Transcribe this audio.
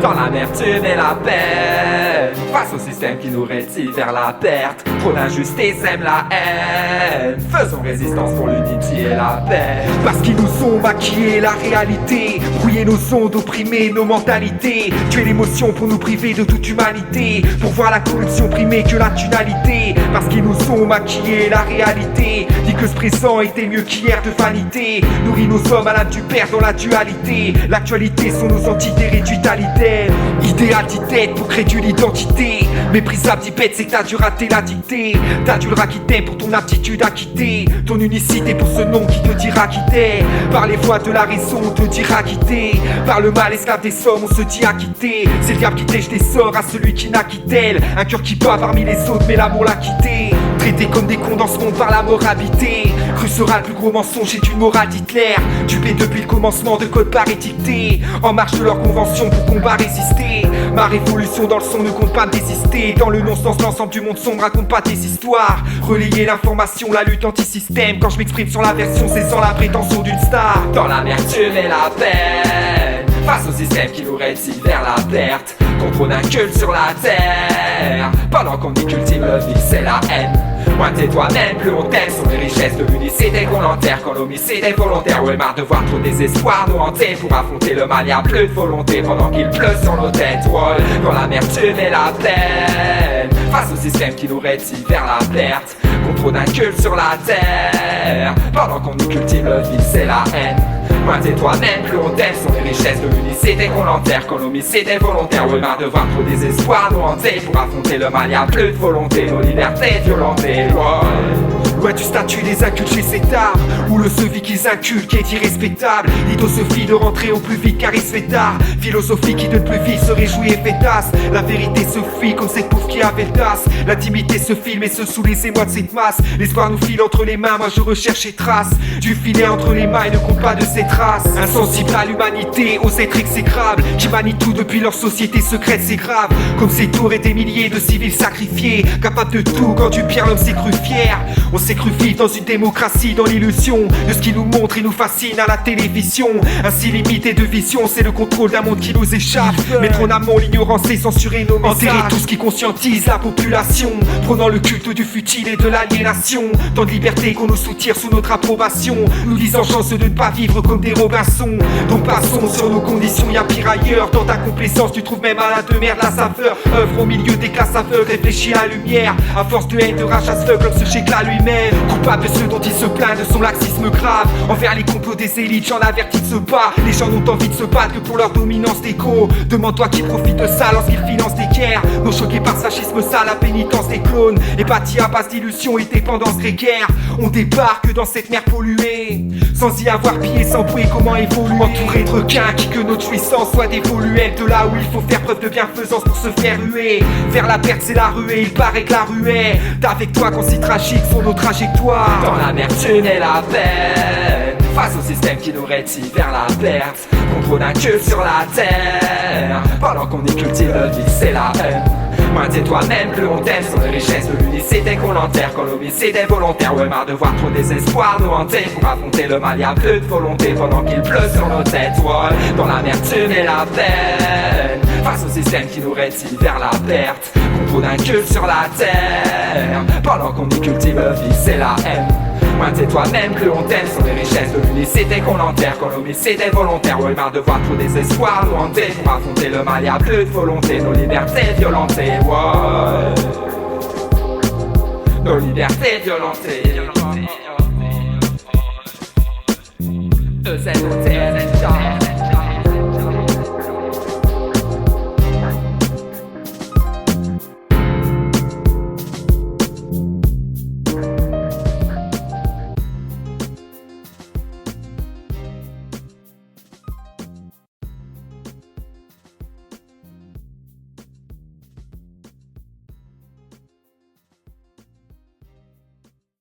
Dans l'amertume et la peine, face au système qui nous rétile vers la perte. Trop d'injustice aime la haine. Faisons résistance pour l'unité et la paix. Parce qu'ils nous ont maquillé la réalité, brouillé nos ondes, opprimé nos mentalités, tuer l'émotion pour nous priver de toute humanité, pour voir la corruption primer que la tunalité. Parce qu'ils nous ont maquillé la réalité, dit que ce présent était mieux qu'hier de vanité, nourrit nos hommes à la du père dans la dualité. L'actualité sont nos entités réduites à l'idée, idéal d'idée pour créer une identité. Méprisable d'ibête, c'est que t'as dû rater la dictée. T'as dû le raquiter pour ton aptitude à quitter ton unicité pour ce nom qui te dira quitter. Par les voies de la raison on te dira quitter. Par le mal esclave des sommes on se dit acquitté. C'est le diable qui tèche des sorts à celui qui n'a quitté. Un cœur qui bat parmi les autres mais l'amour l'a quitté. Traités comme des cons dans ce monde par la mort habitée. Cru sera le plus gros mensonge et d'une morale d'Hitler. Dupé depuis le commencement de code barres édictés. En marche de leur convention pour combat résister. Ma révolution dans le son ne compte pas me désister. Dans le non-sens l'ensemble du monde sombre raconte pas tes histoires. Relayer l'information, la lutte anti-système. Quand je m'exprime sur la version c'est sans la prétention d'une star. Dans l'amertume et la peine, face au système qui nous rétile vers la perte. Qu'on trône un culte sur la terre, pendant qu'on y cultive le vice et la haine. Moins t'es toi-même, plus on t'aime. Sont les richesses de l'unicité qu'on enterre quand l'homicide est volontaire. Ouais, marre de voir trop désespoir nous hanter. Pour affronter le mal y'a plus de volonté pendant qu'il pleut sur nos têtes. Ouais, dans l'amertume et la peine, face au système qui nous rétile vers la perte. Qu'on d'un culte sur la terre, pendant qu'on nous cultive le vice et la haine. Moins t'es toi-même, plus on t'aime. Sont les richesses de l'unicité qu'on enterre quand l'homicide est volontaire. Ouais, marre de voir trop désespoir nous hanter. Pour affronter le mal y'a plus de volonté. Nos libertés violentées. Loin du statut des incultes chez cet arbre, où le sevi qu'ils inculquent est irrespectable. L'idiosophie de rentrer au plus vite car il se fait tard. Philosophie qui donne plus vie se réjouit et fétasse. La vérité se fuit comme cette pouffe qui avait le tas. L'intimité se filme et se sous les émois de cette masse. L'espoir nous file entre les mains, moi je recherche et trace. Du filet entre les mains et ne compte pas de ses traces. Insensible à l'humanité, aux êtres exécrables qui manient tout depuis leur société secrète, c'est grave. Comme ces tours et des milliers de civils sacrifiés, capables de tout quand du pire l'homme s'est cru fier. On s'est cru vivre dans une démocratie, dans l'illusion de ce qui nous montre et nous fascine à la télévision. Ainsi limité de vision, c'est le contrôle d'un monde qui nous échappe. Mettre en amont l'ignorance et censurer nos messages. Enterrer tout ce qui conscientise la population, prônant le culte du futile et de l'aliénation. Tant de liberté qu'on nous soutire sous notre approbation, nous disant chance de ne pas vivre comme des Robinson. Donc passons sur nos conditions, y'a pire ailleurs. Dans ta complaisance tu trouves même à la de merde la saveur. Œuvre au milieu des classes aveugles, réfléchis à la lumière. À force de haine, de rage à ce feu, comme ce chécla lui-même. Coupable de ceux dont il se plaint de son laxisme grave. Envers les complots des élites, j'en avertis de ce pas. Les gens n'ont envie de se battre que pour leur dominance d'écho. Demande-toi qui profite de ça lorsqu'ils financent des guerres. Non choqués par ce fascisme sale, la pénitence des clones. Épathie à base d'illusions et dépendance grégaire. On débarque dans cette mer polluée, sans y avoir pillé, sans bruit, comment évoluer. Entouré de requins, qui que notre puissance soit dévolue. De là où il faut faire preuve de bienfaisance pour se faire ruer. Vers la perte c'est la ruée, il paraît que la ruée d'avec toi quand si tragique sont nos trajectoires. Dans l'amertume et la peine, face au système qui nous rétile vers la perte. Contrôle d'un culte sur la terre, pendant qu'on y cultive le vice et la haine. Moins t'es toi-même, plus on t'aime. Sont les richesses de l'unicité qu'on enterre quand l'homicide est volontaire. Ouais, marre de voir trop désespoir nous hanter. Pour affronter le mal y'a plus de volonté pendant qu'il pleut sur nos têtes. Ouais, dans l'amertume et la peine, face au système qui nous rétile vers la perte. Contrôle d'un culte sur la terre, pendant qu'on y cultive le vice et la haine. Moins t'es toi-même, plus on t'aime. Sont les richesses de l'unicité qu'on enterre quand l'homicide est volontaire. Ouais, marre de voir trop désespoir nous hanter. Pour affronter le mal y'a plus de volonté. Nos libertés violentées, ouais. Nos libertés violentées. EZ